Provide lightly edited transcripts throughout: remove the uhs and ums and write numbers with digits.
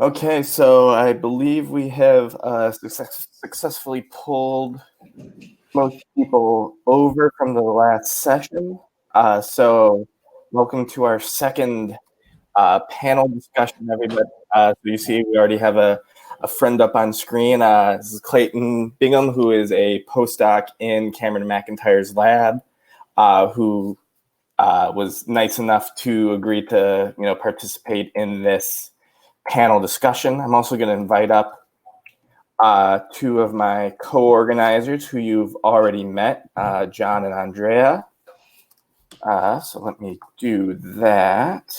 Okay, so I believe we have successfully pulled most people over from the last session. So welcome to our second panel discussion, everybody. So you see we already have a friend up on screen. This is Clayton Bingham, who is a postdoc in Cameron McIntyre's lab, who was nice enough to agree to participate in this panel discussion. I'm also going to invite up two of my co-organizers who you've already met, John and Andrea. So let me do that.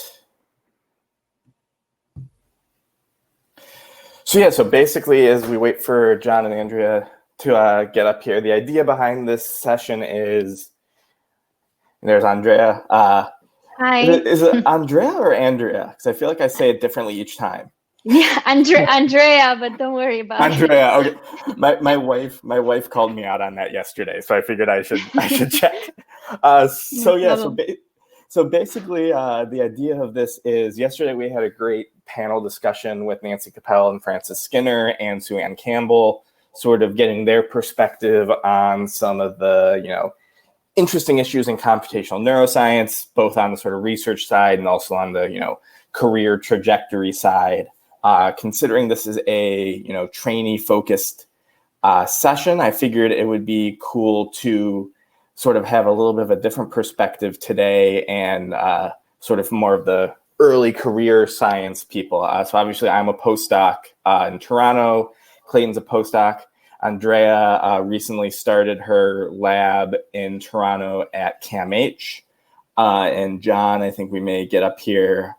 So basically, as we wait for John and Andrea to get up here, the idea behind this session is, there's Andrea. Hi. Is it Andrea or Andrea? Because I feel like I say it differently each time. Yeah, Andrea, but don't worry about Andrea. Okay. My wife called me out on that yesterday, so I figured I should check. So basically, the idea of this is, yesterday we had a great panel discussion with Nancy Capel and Francis Skinner and Sue Ann Campbell, sort of getting their perspective on some of the interesting issues in computational neuroscience, both on the sort of research side and also on the career trajectory side. Considering this is a trainee focused session, I figured it would be cool to sort of have a little bit of a different perspective today and sort of more of the early career science people. So obviously I'm a postdoc in Toronto. Clayton's a postdoc. Andrea recently started her lab in Toronto at CAMH. And John, I think we may get up here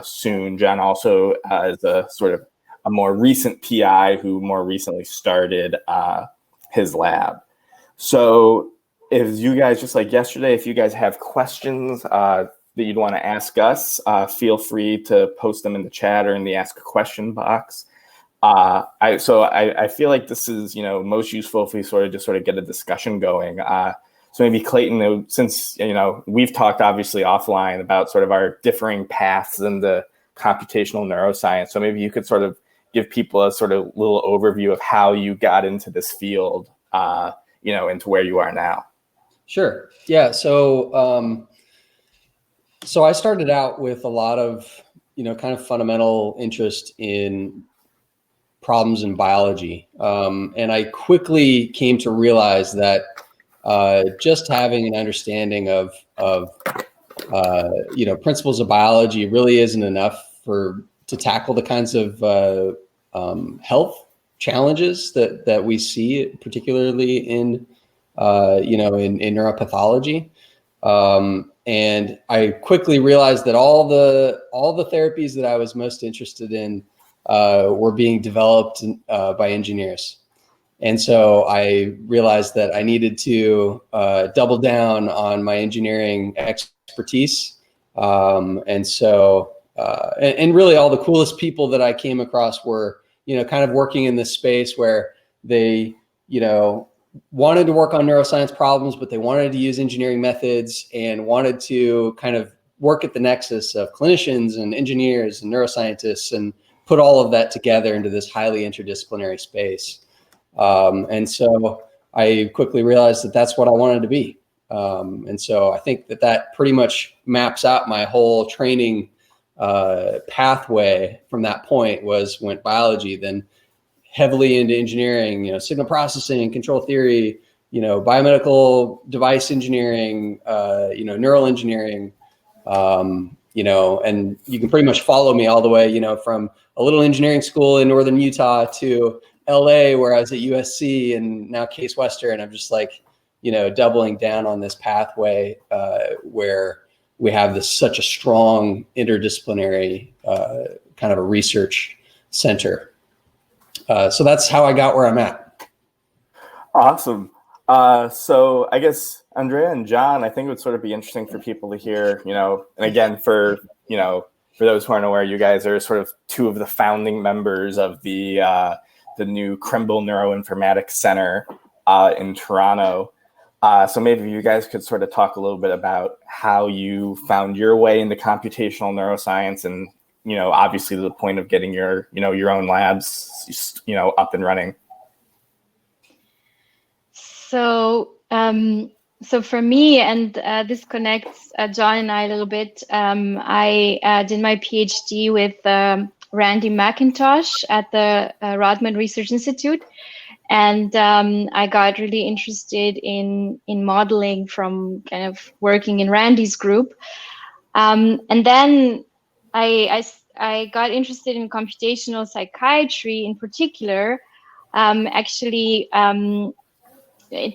soon. John also is a sort of a more recent PI who more recently started his lab. So if you guys, just like yesterday, if you guys have questions that you'd want to ask us, feel free to post them in the chat or in the ask a question box. I feel like this is most useful if we sort of get a discussion going. So maybe Clayton, since we've talked obviously offline about sort of our differing paths in the computational neuroscience, so maybe you could sort of give people a sort of little overview of how you got into this field, into where you are now. Sure. Yeah. So I started out with a lot of kind of fundamental interest in problems in biology, and I quickly came to realize that just having an understanding of principles of biology really isn't enough to tackle the kinds of health challenges that we see, particularly in neuropathology. And I quickly realized that all the therapies that I was most interested in were being developed by engineers. And so I realized that I needed to double down on my engineering expertise. And really all the coolest people that I came across were, kind of working in this space where they, wanted to work on neuroscience problems, but they wanted to use engineering methods and wanted to kind of work at the nexus of clinicians and engineers and neuroscientists and put all of that together into this highly interdisciplinary space. And so I quickly realized that that's what I wanted to be. And so I think that pretty much maps out my whole training pathway from that point. Went biology, then heavily into engineering, signal processing, control theory, biomedical device engineering, neural engineering, and you can pretty much follow me all the way, from a little engineering school in northern Utah to LA, where I was at USC, and now Case Western. I'm just like, doubling down on this pathway where we have such a strong interdisciplinary kind of a research center. So that's how I got where I'm at. Awesome. So I guess Andrea and John, I think it would sort of be interesting for people to hear, and again, for those who aren't aware, you guys are sort of two of the founding members of the new Crimble Neuroinformatics Center in Toronto. So maybe you guys could sort of talk a little bit about how you found your way into computational neuroscience and obviously to the point of getting your own labs, up and running? So for me, and this connects John and I a little bit, I did my PhD with Randy McIntosh at the Rodman Research Institute. And I got really interested in modeling from kind of working in Randy's group. And then I got interested in computational psychiatry in particular, actually in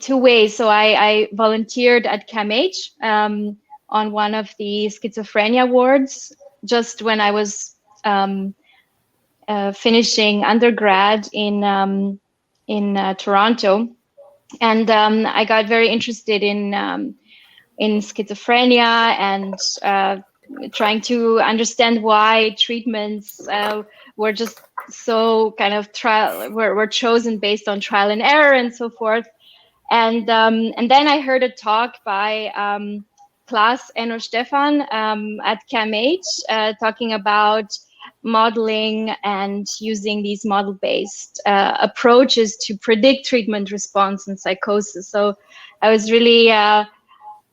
two ways. So I volunteered at CAMH on one of the schizophrenia wards just when I was finishing undergrad in Toronto, and I got very interested in schizophrenia and trying to understand why treatments were just so kind of were chosen based on trial and error and so forth. And then I heard a talk by Klaas Enno Stefan at CAMH talking about modeling and using these model-based approaches to predict treatment response in psychosis. So I was really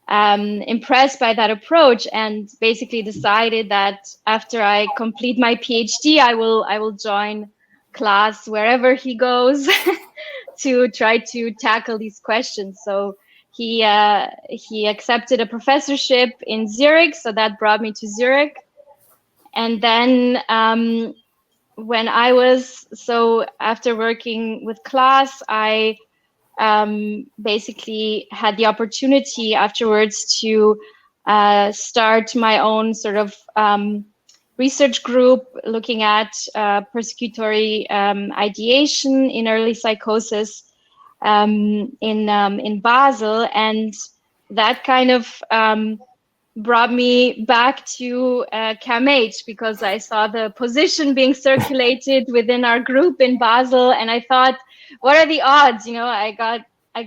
impressed by that approach, and basically decided that after I complete my PhD, I will join Klaas wherever he goes to try to tackle these questions. So he accepted a professorship in Zurich, so that brought me to Zurich. And then when after working with Klaas, I basically had the opportunity afterwards to start my own sort of research group looking at persecutory ideation in early psychosis in Basel, and that kind of brought me back to CAMH because I saw the position being circulated within our group in Basel, and I thought, what are the odds? I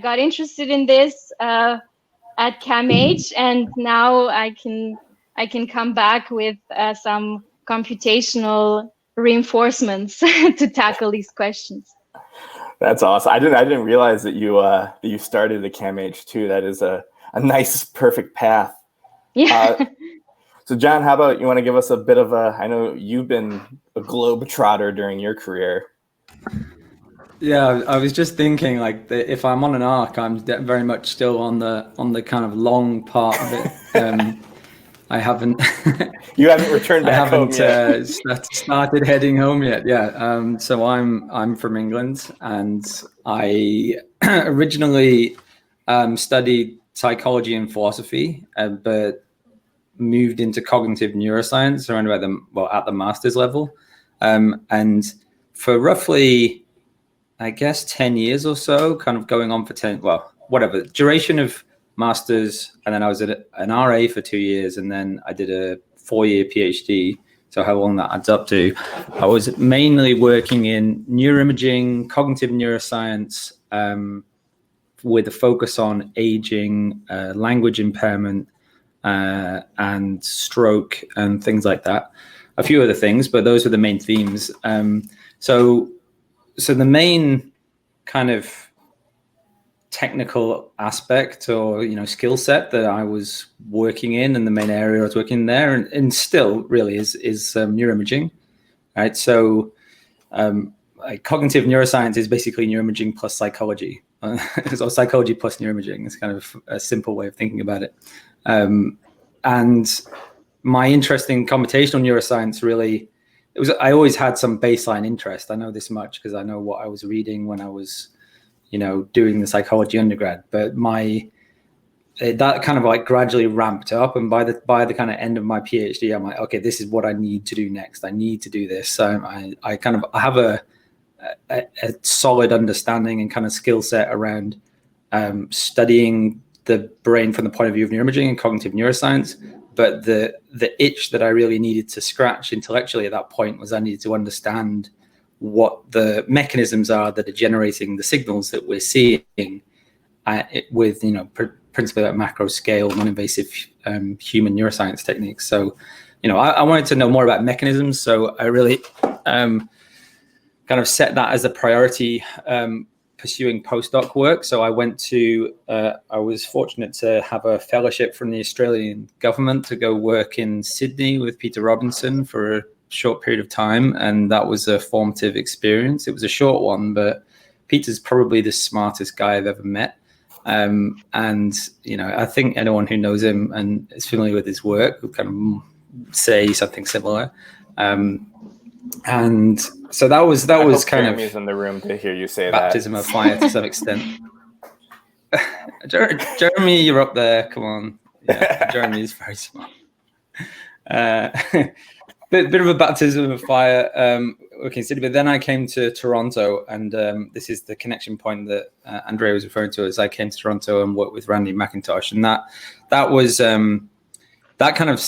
got interested in this at CAMH, and now I can come back with some computational reinforcements to tackle these questions. That's awesome. I didn't realize that you started at CAMH too. That is a nice, perfect path. Yeah. So John, how about you want to give us a bit of I know you've been a globetrotter during your career. Yeah, I was just thinking, like, if I'm on an arc, I'm very much still on the kind of long part of it. I haven't. You haven't returned back home yet. I haven't started heading home yet. Yeah. So I'm from England, and I originally studied psychology and philosophy, but moved into cognitive neuroscience around at the master's level, and for roughly, I guess, 10 years or so, kind of going on for 10, whatever, duration of masters. And then I was at an RA for 2 years, and then I did a 4-year PhD. So how long that adds up to. I was mainly working in neuroimaging, cognitive neuroscience, with a focus on aging, language impairment, and stroke and things like that. A few other things, but those were the main themes. So the main kind of technical aspect or skill set that I was working in, and the main area I was working in there, and still really is neuroimaging, right? So cognitive neuroscience is basically neuroimaging plus psychology, or psychology plus neuroimaging. It's kind of a simple way of thinking about it. And my interest in computational neuroscience really, I always had some baseline interest. I know this much because I know what I was reading when I was, doing the psychology undergrad. But that kind of like gradually ramped up, and by the kind of end of my PhD, I'm like, okay, this is what I need to do next. I need to do this. So I have a solid understanding and kind of skill set around studying the brain from the point of view of neuroimaging and cognitive neuroscience. But the itch that I really needed to scratch intellectually at that point was I needed to understand what the mechanisms are that are generating the signals that we're seeing with, principally at macro scale, non-invasive human neuroscience techniques. So I wanted to know more about mechanisms. So I really kind of set that as a priority, pursuing postdoc work. So I was fortunate to have a fellowship from the Australian government to go work in Sydney with Peter Robinson for a short period of time. And that was a formative experience. It was a short one, but Peter's probably the smartest guy I've ever met. And, I think anyone who knows him and is familiar with his work would kind of say something similar. And so that was kind Jeremy's in the room to hear you say baptism of fire to some extent. Jeremy, you're up there. Come on. Yeah, Jeremy is very smart. Bit of a baptism of fire working in Sydney, but then I came to Toronto, and this is the connection point that Andrea was referring to, as I came to Toronto and worked with Randy McIntosh, and that was that kind of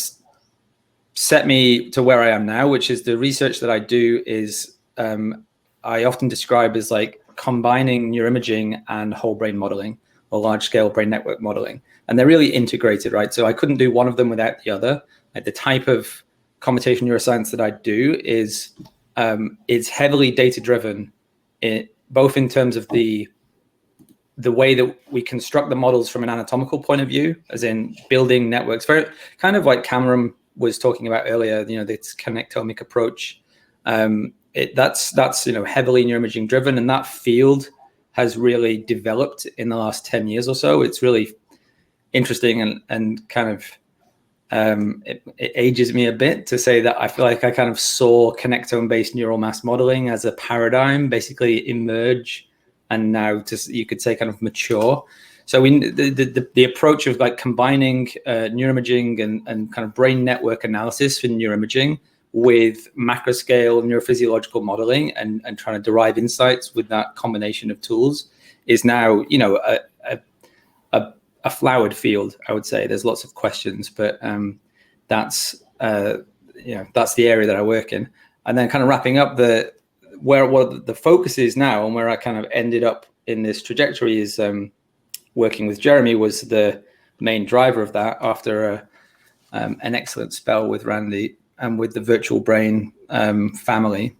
set me to where I am now, which is the research that I do is I often describe as like combining neuroimaging and whole brain modeling or large scale brain network modeling. And they're really integrated, right? So I couldn't do one of them without the other. Like the type of computational neuroscience that I do is it's heavily data driven, both in terms of the way that we construct the models from an anatomical point of view, as in building networks, very kind of like Cameron was talking about earlier, this connectomic approach. That's heavily neuroimaging driven, and that field has really developed in the last 10 years or so. It's really interesting and kind of it ages me a bit to say that I feel like I kind of saw connectome-based neural mass modeling as a paradigm basically emerge, and now you could say kind of mature. So the approach of like combining neuroimaging and kind of brain network analysis for neuroimaging with macro scale neurophysiological modeling and trying to derive insights with that combination of tools is now, a flowered field, I would say. There's lots of questions, but that's the area that I work in. And then kind of wrapping up what the focus is now and where I kind of ended up in this trajectory is working with Jeremy was the main driver of that after an excellent spell with Randy and with the virtual brain family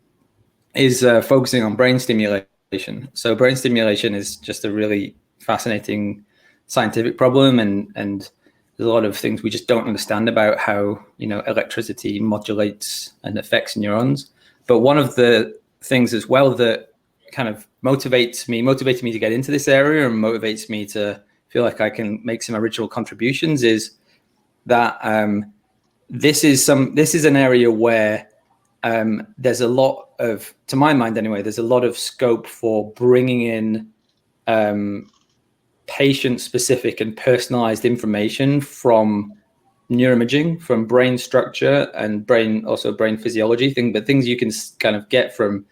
is focusing on brain stimulation. So brain stimulation is just a really fascinating scientific problem, and there's a lot of things we just don't understand about how electricity modulates and affects neurons. But one of the things as well that kind of motivated me to get into this area and motivates me to feel like I can make some original contributions is that this is an area where there's a lot of, to my mind anyway, there's a lot of scope for bringing in patient-specific and personalized information from neuroimaging, from brain structure and brain physiology, things you can kind of get from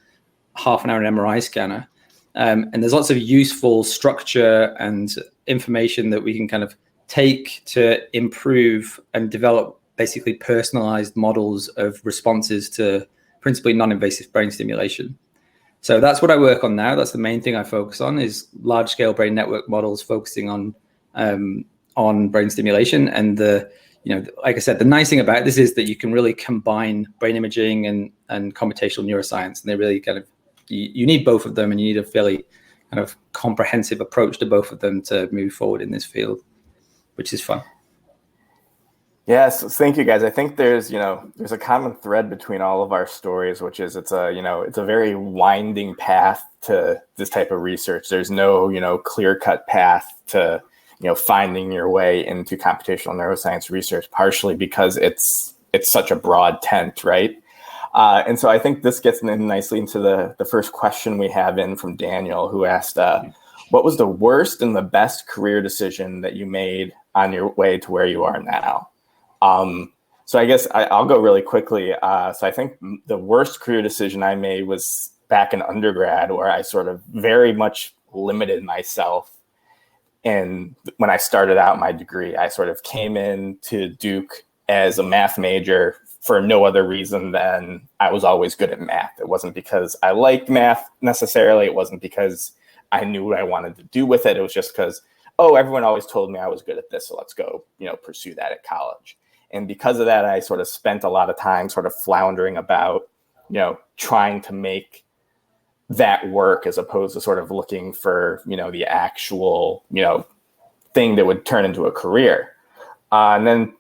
half an hour an MRI scanner. And there's lots of useful structure and information that we can kind of take to improve and develop basically personalized models of responses to principally non-invasive brain stimulation. So that's what I work on now. That's the main thing I focus on, is large-scale brain network models focusing on brain stimulation. And like I said, the nice thing about this is that you can really combine brain imaging and computational neuroscience, and they really kind of you need both of them, and you need a fairly kind of comprehensive approach to both of them to move forward in this field, which is fun. Yes, thank you, guys. I think there's a common thread between all of our stories, which is it's a very winding path to this type of research. There's no clear-cut path to finding your way into computational neuroscience research, partially because it's such a broad tent, right? And so I think this gets in nicely into the first question we have in from Daniel, who asked, what was the worst and the best career decision that you made on your way to where you are now? So I guess I'll go really quickly. So I think the worst career decision I made was back in undergrad, where I sort of very much limited myself. And when I started out my degree, I sort of came into Duke as a math major for no other reason than I was always good at math. It wasn't because I liked math necessarily. It wasn't because I knew what I wanted to do with it. It was just because, everyone always told me I was good at this, so let's go, pursue that at college. And because of that, I sort of spent a lot of time sort of floundering about, trying to make that work as opposed to sort of looking for, the actual, thing that would turn into a career. And then,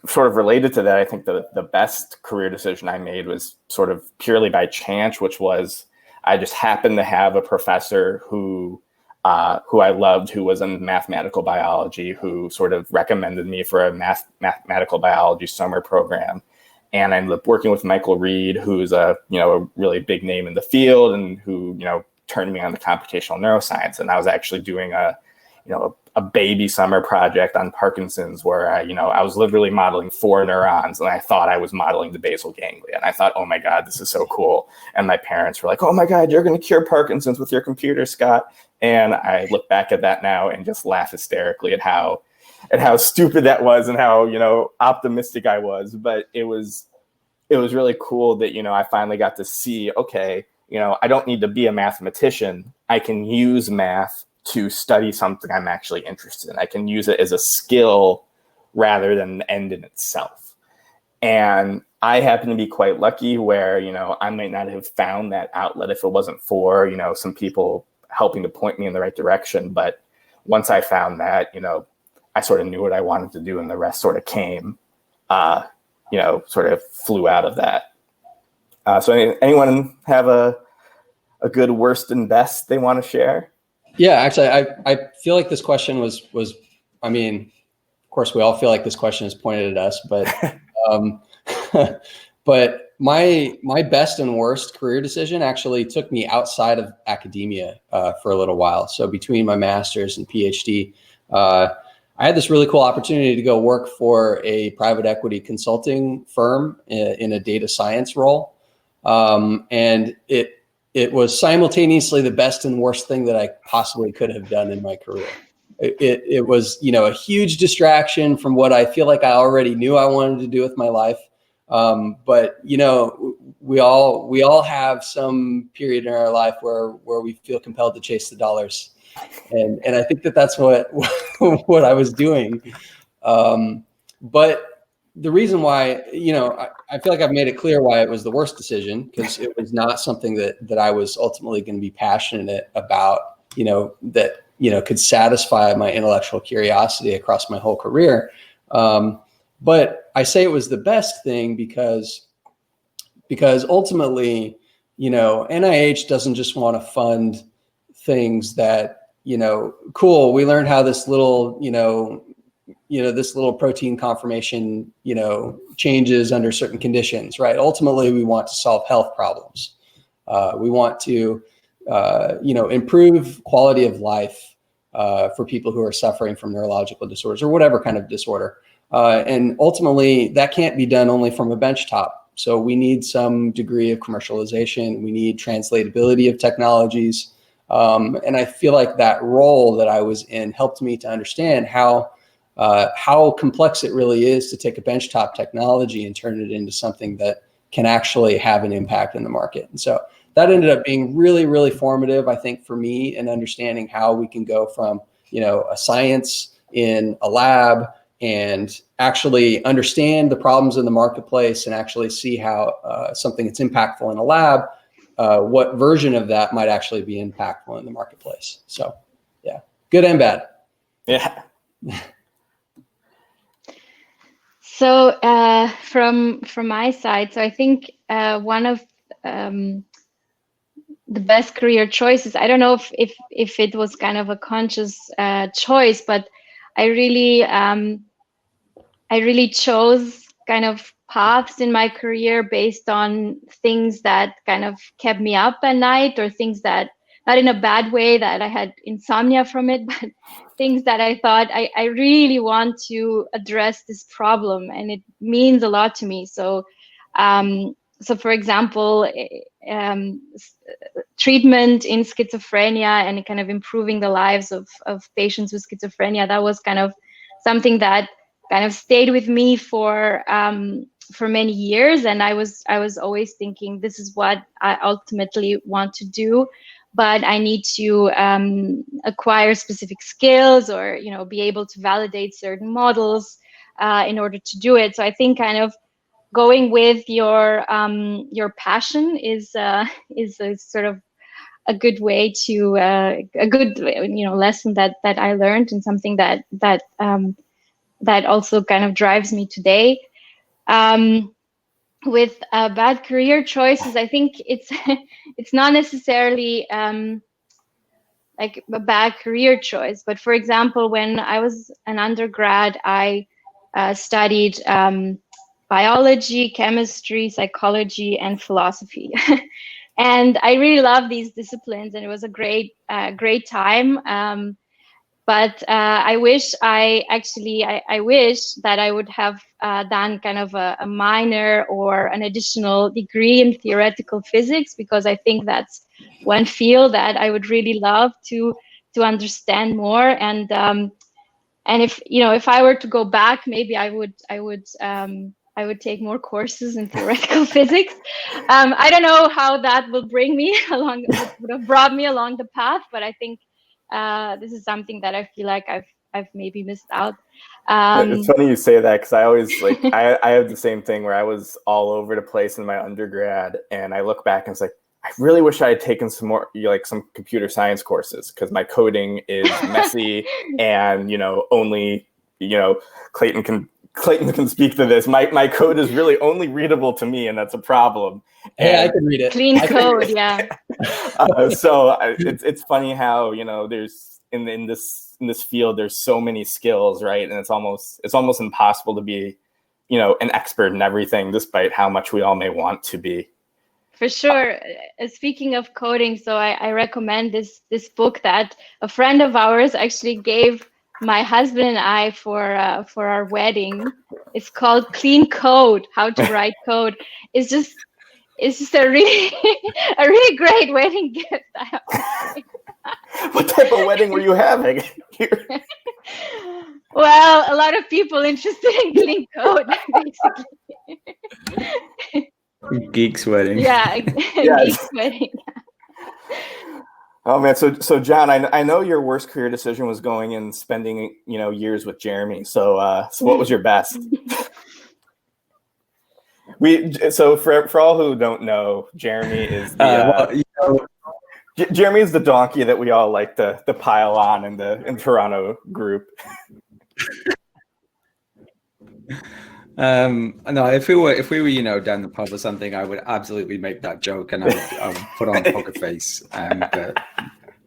sort of related to that, I think the best career decision I made was sort of purely by chance, which was I just happened to have a professor who I loved, who was in mathematical biology, who sort of recommended me for a mathematical biology summer program. And I ended up working with Michael Reed, who's a really big name in the field, and who, turned me on to computational neuroscience. And I was actually doing a baby summer project on Parkinson's where I was literally modeling 4 neurons, and I thought I was modeling the basal ganglia. And I thought, oh my God, this is so cool. And my parents were like, oh my God, you're going to cure Parkinson's with your computer, Scott. And I look back at that now and just laugh hysterically at how stupid that was and how, optimistic I was. But it was really cool that, I finally got to see, okay, I don't need to be a mathematician. I can use math to study something I'm actually interested in. I can use it as a skill rather than an end in itself. And I happen to be quite lucky where, I might not have found that outlet if it wasn't for, some people helping to point me in the right direction. But once I found that, I sort of knew what I wanted to do, and the rest sort of came, sort of flew out of that. So anyone have a good worst and best they want to share? Yeah, actually, I feel like this question was, I mean, of course, we all feel like this question is pointed at us, but but my best and worst career decision actually took me outside of academia for a little while. So between my master's and PhD, I had this really cool opportunity to go work for a private equity consulting firm in a data science role, and it was simultaneously the best and worst thing that I possibly could have done in my career. It was, a huge distraction from what I feel like I already knew I wanted to do with my life. But we all have some period in our life where we feel compelled to chase the dollars, and I think that's what what I was doing. But the reason why, I feel like I've made it clear why it was the worst decision, because it was not something that I was ultimately going to be passionate about, that, could satisfy my intellectual curiosity across my whole career. But I say it was the best thing because ultimately, NIH doesn't just want to fund things that, cool, we learned how this little, this little protein conformation, changes under certain conditions, right? Ultimately, we want to solve health problems. We want to, improve quality of life for people who are suffering from neurological disorders or whatever kind of disorder. And ultimately, that can't be done only from a benchtop. So we need some degree of commercialization. We need translatability of technologies. And I feel like that role that I was in helped me to understand how complex it really is to take a benchtop technology and turn it into something that can actually have an impact in the market. And so that ended up being really, really formative, I think, for me in understanding how we can go from, a science in a lab and actually understand the problems in the marketplace and actually see how something that's impactful in a lab, what version of that might actually be impactful in the marketplace. So yeah, good and bad. Yeah. So from my side, so I think one of the best career choices, I don't know if it was kind of a conscious choice, but I really chose kind of paths in my career based on things that kind of kept me up at night, or things that, not in a bad way that I had insomnia from it, but things that I thought I really want to address this problem and it means a lot to me. So, so for example, treatment in schizophrenia and kind of improving the lives of patients with schizophrenia, that was kind of something that kind of stayed with me for many years. And I was always thinking, this is what I ultimately want to do, but I need to acquire specific skills, or be able to validate certain models in order to do it. So I think kind of going with your passion is a sort of a good way to a good lesson that I learned, and something that also kind of drives me today. With bad career choices, I think it's not necessarily like a bad career choice, but for example, when I was an undergrad, I studied biology, chemistry, psychology, and philosophy. And I really love these disciplines, and it was a great time. But I wish that I would have done kind of a minor or an additional degree in theoretical physics, because I think that's one field that I would really love to understand more. And if I were to go back, maybe I would take more courses in theoretical physics. I don't know how that will bring me along, would have brought me along the path, but I think this is something that I feel like I've maybe missed out. It's funny you say that, because I always I have the same thing where I was all over the place in my undergrad, and I look back and it's like, I really wish I had taken some more some computer science courses, because my coding is messy and only Clayton can speak to this. My code is really only readable to me, and that's a problem. Hey, I can read it. Clean code, yeah. So it's funny how there's in this field there's so many skills, right? And it's almost impossible to be an expert in everything, despite how much we all may want to be. For sure. Speaking of coding, so I recommend this book that a friend of ours actually gave my husband and I for our wedding. It's called Clean Code: How to Write Code. It's just a really great wedding gift. What type of wedding were you having? Well, a lot of people interested in clean code, basically. Geek's wedding. Yeah, geek's wedding. Oh man, so John, I know your worst career decision was going and spending years with Jeremy. So what was your best? For all who don't know, Jeremy is Jeremy is the donkey that we all like to pile on in Toronto group. No, if we were down the pub or something, I would absolutely make that joke, and I would put on a poker face. But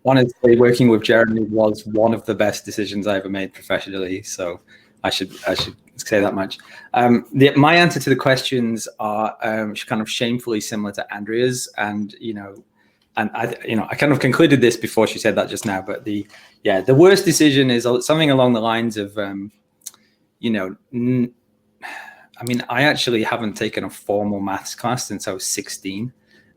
honestly, working with Jeremy was one of the best decisions I ever made professionally. So I should say that much. My answer to the questions are kind of shamefully similar to Andrea's, and I kind of concluded this before she said that just now. But the worst decision is something along the lines of I actually haven't taken a formal maths class since I was 16.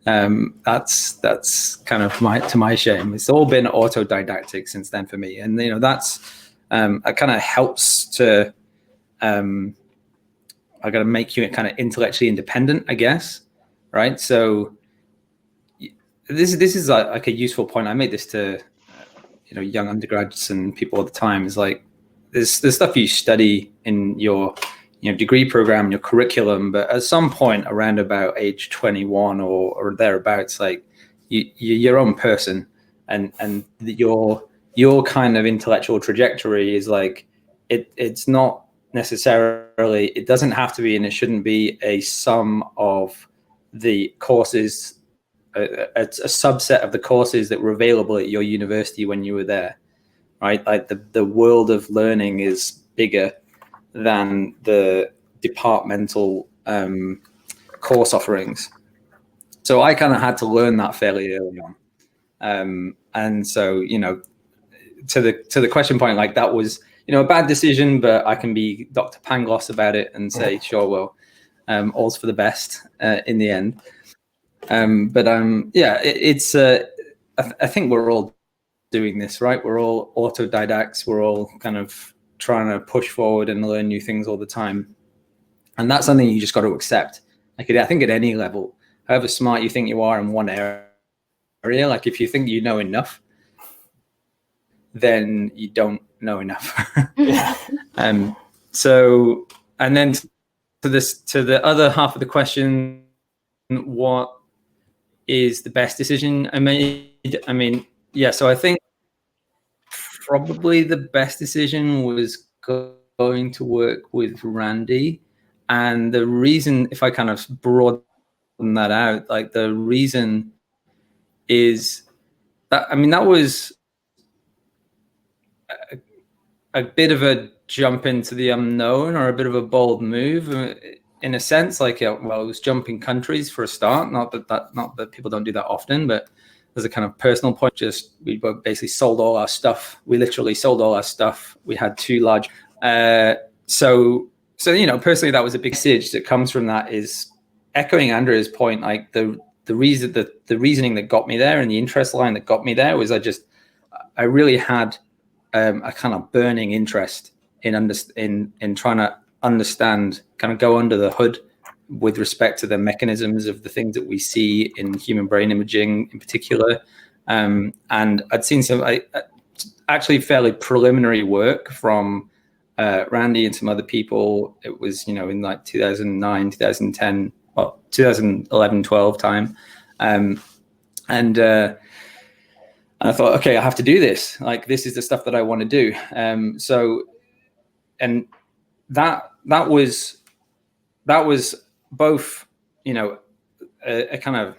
That's kind of to my shame. It's all been autodidactic since then for me, and that's it kind of helps to I got to make you kind of intellectually independent, I guess, right? So this is like a useful point. I made this to young undergrads and people all the time. Is like there's stuff you study in your degree program, your curriculum, but at some point around about age 21 or thereabouts, like you're your own person, and your kind of intellectual trajectory is like it's not necessarily, it doesn't have to be, and it shouldn't be a sum of the courses, a subset of the courses that were available at your university when you were there, right? Like the world of learning is bigger than the departmental course offerings. So I kind of had to learn that fairly early on. And so, to the question point, like that was, a bad decision, but I can be Dr. Pangloss about it and say, sure, well, all's for the best in the end. I think we're all doing this, right? We're all autodidacts. We're all kind of trying to push forward and learn new things all the time. And that's something you just got to accept. Like, I think at any level, however smart you think you are in one area, like if you think you know enough, then you don't know enough. So, and then to the other half of the question, what is the best decision I made? I mean, yeah, so I think probably the best decision was going to work with Randy. And the reason, if I kind of broaden that out, like the reason is that, I mean, that was a bit of a jump into the unknown, or a bit of a bold move in a sense. Like, well, it was jumping countries for a start. Not that people don't do that often, but as a kind of personal point, just we basically sold all our stuff. We literally sold all our stuff. We had 2 large. So personally, that was a big message that comes from that, is echoing Andrea's point. Like the reasoning that got me there, and the interest line that got me there, was I really had a kind of burning interest in trying to understand, kind of go under the hood with respect to the mechanisms of the things that we see in human brain imaging in particular. And I'd seen some actually fairly preliminary work from Randy and some other people. It was, in like 2009, 2010, 2011, 12 time. And I thought, okay, I have to do this. Like, this is the stuff that I want to do. So, and that was both, a kind of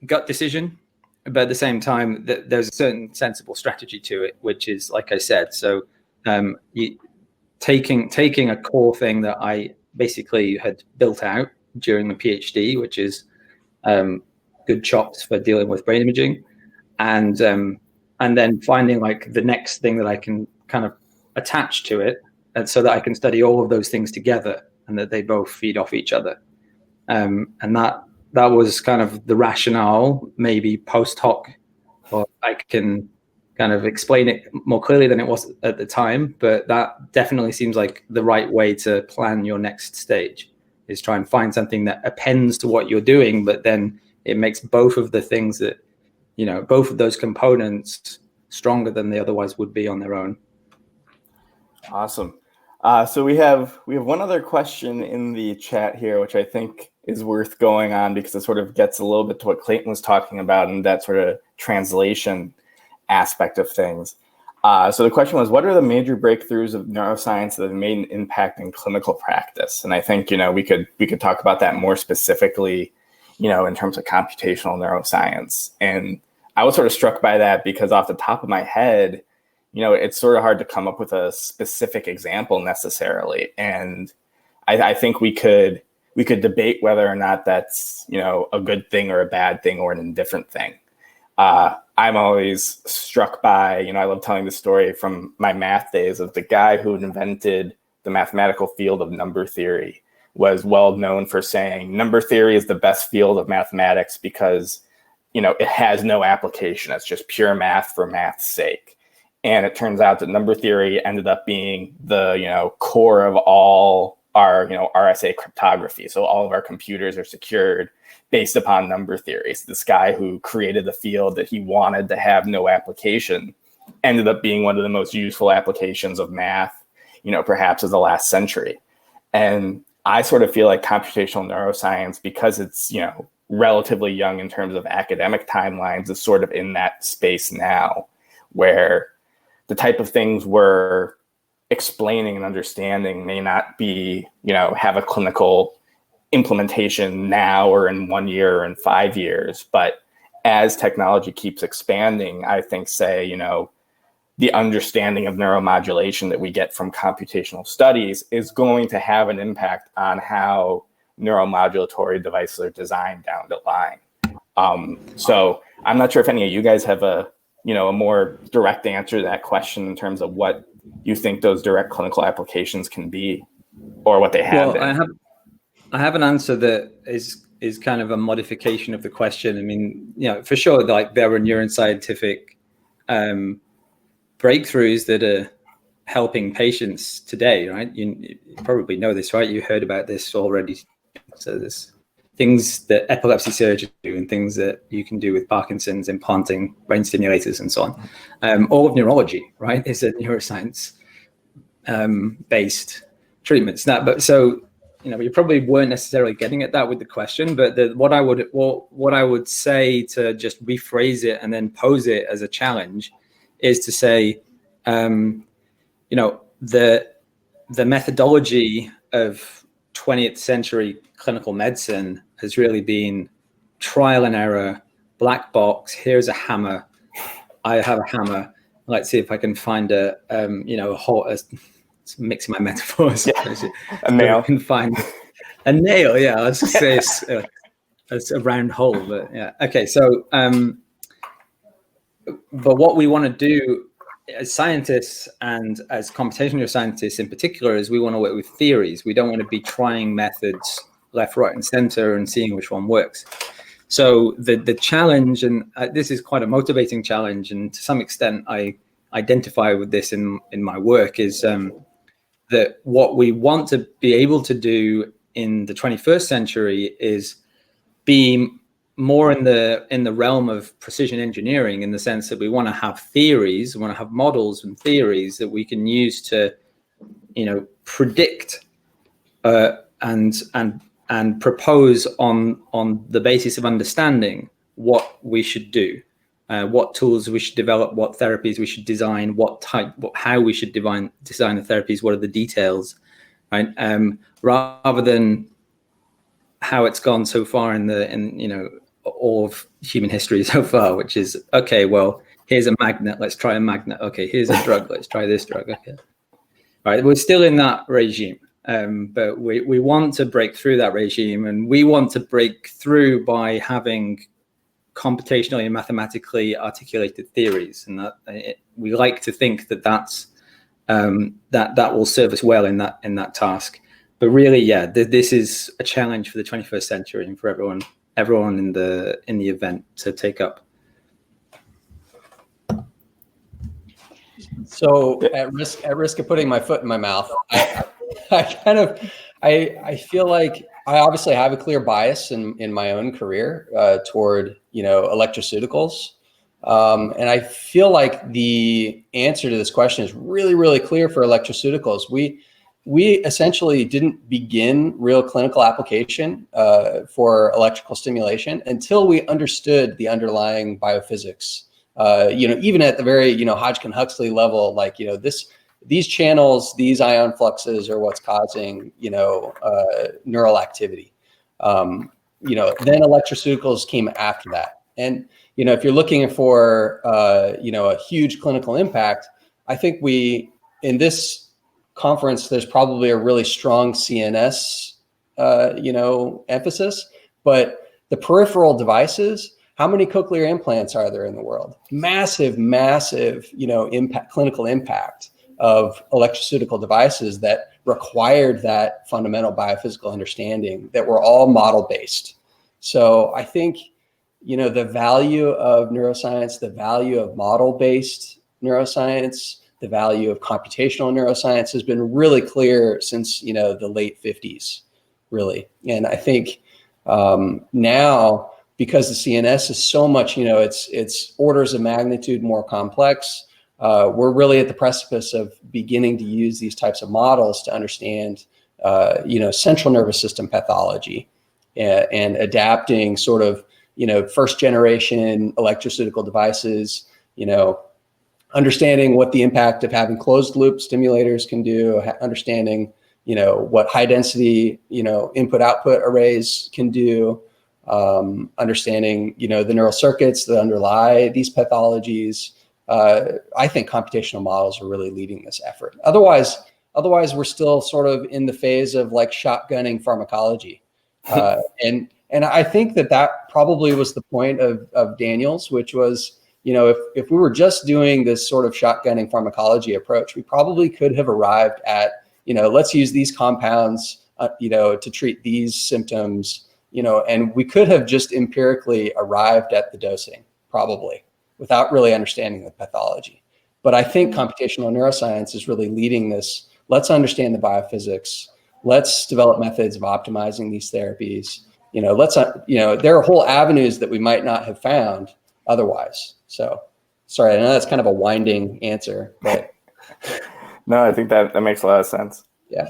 gut decision, but at the same time, there's a certain sensible strategy to it, which is, like I said, so taking a core thing that I basically had built out during the PhD, which is good chops for dealing with brain imaging, and then finding like the next thing that I can kind of attach to it, and so that I can study all of those things together, and that they both feed off each other. And that was kind of the rationale, maybe post hoc, or I can kind of explain it more clearly than it was at the time. But that definitely seems like the right way to plan your next stage, is try and find something that appends to what you're doing, but then it makes both of the things that, both of those components stronger than they otherwise would be on their own. Awesome. So we have one other question in the chat here, which I think is worth going on, because it sort of gets a little bit to what Clayton was talking about, and that sort of translation aspect of things. So the question was, what are the major breakthroughs of neuroscience that have made an impact in clinical practice? And I think, we could talk about that more specifically, in terms of computational neuroscience. And I was sort of struck by that, because off the top of my head, it's sort of hard to come up with a specific example necessarily. And I think we could debate whether or not that's, a good thing or a bad thing or an indifferent thing. I'm always struck by, I love telling the story from my math days of the guy who invented the mathematical field of number theory was well known for saying number theory is the best field of mathematics because, it has no application. It's just pure math for math's sake. And it turns out that number theory ended up being the, core of all our, RSA cryptography. So all of our computers are secured based upon number theory. So this guy who created the field that he wanted to have no application ended up being one of the most useful applications of math, perhaps of the last century. And I sort of feel like computational neuroscience, because it's, relatively young in terms of academic timelines, is sort of in that space now, where the type of things we're explaining and understanding may not be, have a clinical implementation now or in 1 year or in 5 years. But as technology keeps expanding, I think, the understanding of neuromodulation that we get from computational studies is going to have an impact on how neuromodulatory devices are designed down the line. So I'm not sure if any of you guys have a more direct answer to that question in terms of what you think those direct clinical applications can be, or what they have. Well, I have an answer that is kind of a modification of the question. I mean, for sure, like there are neuroscientific breakthroughs that are helping patients today, right? You probably know this, right? You heard about this already. So there's things that epilepsy surgeons do, and things that you can do with Parkinson's, implanting brain stimulators and so on. All of neurology, right, is a neuroscience based treatments. Now, but so you probably weren't necessarily getting at that with the question. But what I would say to just rephrase it and then pose it as a challenge is to say, the methodology of 20th century clinical medicine has really been trial and error, black box. Here's a hammer. I have a hammer. Let's see if I can find mixing my metaphors. Yeah. A nail. I can find a nail. Yeah, let's just say it's a round hole. But yeah, okay. So, but what we want to do as scientists and as computational scientists in particular is we want to work with theories. We don't want to be trying methods left, right, and center and seeing which one works. So the challenge, and this is quite a motivating challenge, and to some extent I identify with this in my work, is that what we want to be able to do in the 21st century is be more in the realm of precision engineering, in the sense that we want to have theories, we want to have models and theories that we can use to, predict and propose on the basis of understanding what we should do, what tools we should develop, what therapies we should design, how we should design the therapies, what are the details, right? Rather than how it's gone so far in all of human history so far, which is, okay, well, here's a magnet, let's try a magnet. Okay, here's a drug, let's try this drug. Okay, all right, we're still in that regime, but we want to break through that regime, and we want to break through by having computationally and mathematically articulated theories, and that we like to think that will serve us well in that task. But really, yeah, this is a challenge for the 21st century and for everyone in the event to take up. So at risk of putting my foot in my mouth, I feel like I obviously have a clear bias in my own career toward electroceuticals, and I feel like the answer to this question is really, really clear for electroceuticals. We essentially didn't begin real clinical application for electrical stimulation until we understood the underlying biophysics. Even at the very Hodgkin-Huxley level, like these channels, these ion fluxes are what's causing neural activity. Then electroceuticals came after that, and if you're looking for a huge clinical impact, I think in this conference, there's probably a really strong CNS, emphasis, but the peripheral devices, how many cochlear implants are there in the world? Massive, clinical impact of electroceutical devices that required that fundamental biophysical understanding that were all model-based. So I think, the value of neuroscience, the value of model-based neuroscience, the value of computational neuroscience has been really clear since the late 50s, really. And I think now, because the CNS is so much, it's orders of magnitude more complex, we're really at the precipice of beginning to use these types of models to understand central nervous system pathology and adapting sort of first generation electroceutical devices, understanding what the impact of having closed loop stimulators can do, understanding, what high density, input output arrays can do, understanding, the neural circuits that underlie these pathologies. I think computational models are really leading this effort. Otherwise we're still sort of in the phase of like shotgunning pharmacology. And I think that probably was the point of Daniels, which was, if we were just doing this sort of shotgunning pharmacology approach, we probably could have arrived at, let's use these compounds, to treat these symptoms, and we could have just empirically arrived at the dosing, probably, without really understanding the pathology. But I think computational neuroscience is really leading this. Let's understand the biophysics. Let's develop methods of optimizing these therapies. There are whole avenues that we might not have found otherwise. So, sorry, I know that's kind of a winding answer, but no, I think that makes a lot of sense. Yeah.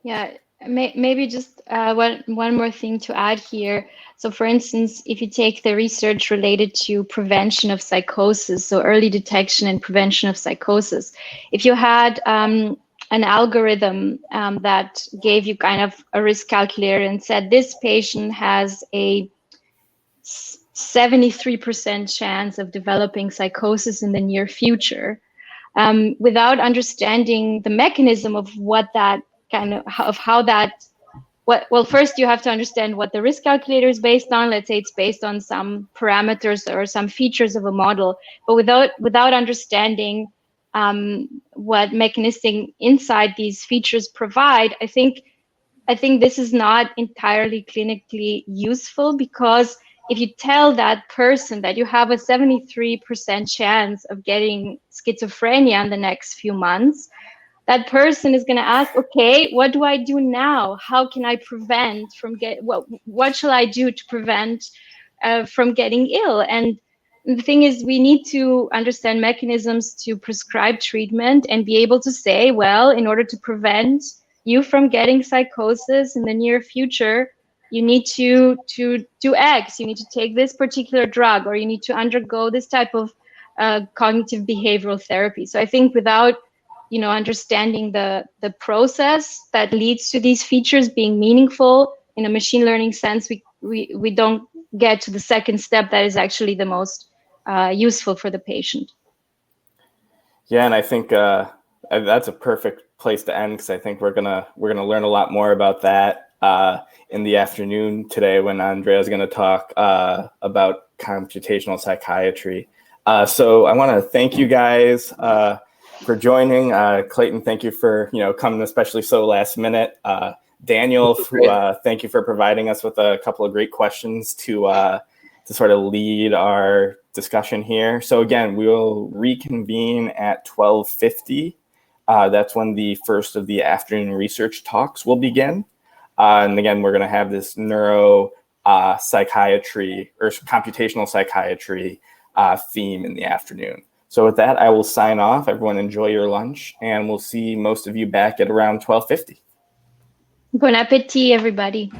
Yeah, maybe just one more thing to add here. So for instance, if you take the research related to prevention of psychosis, so early detection and prevention of psychosis, if you had an algorithm that gave you kind of a risk calculator and said this patient has a 73% chance of developing psychosis in the near future, without understanding the mechanism of what that well, first you have to understand what the risk calculator is based on. Let's say it's based on some parameters or some features of a model, but without understanding what mechanistic insight these features provide, I think this is not entirely clinically useful, because if you tell that person that you have a 73% chance of getting schizophrenia in the next few months, that person is going to ask, okay, what do I do now? How can I prevent from what shall I do to prevent from getting ill? And the thing is, we need to understand mechanisms to prescribe treatment and be able to say, well, in order to prevent you from getting psychosis in the near future, you need to do X, you need to take this particular drug, or you need to undergo this type of cognitive behavioral therapy. So I think without understanding the process that leads to these features being meaningful in a machine learning sense, we don't get to the second step that is actually the most useful for the patient. Yeah, and I think that's a perfect place to end, because I think we're gonna learn a lot more about that in the afternoon today when Andrea is going to talk about computational psychiatry. So I want to thank you guys for joining. Clayton, thank you for coming, especially so last minute. Daniel, thank you for providing us with a couple of great questions to sort of lead our discussion here. So again, we will reconvene at 12:50. That's when the first of the afternoon research talks will begin. And again, we're going to have this neuro psychiatry or computational psychiatry theme in the afternoon. So with that, I will sign off. Everyone enjoy your lunch, and we'll see most of you back at around 12:50. Bon appétit, everybody.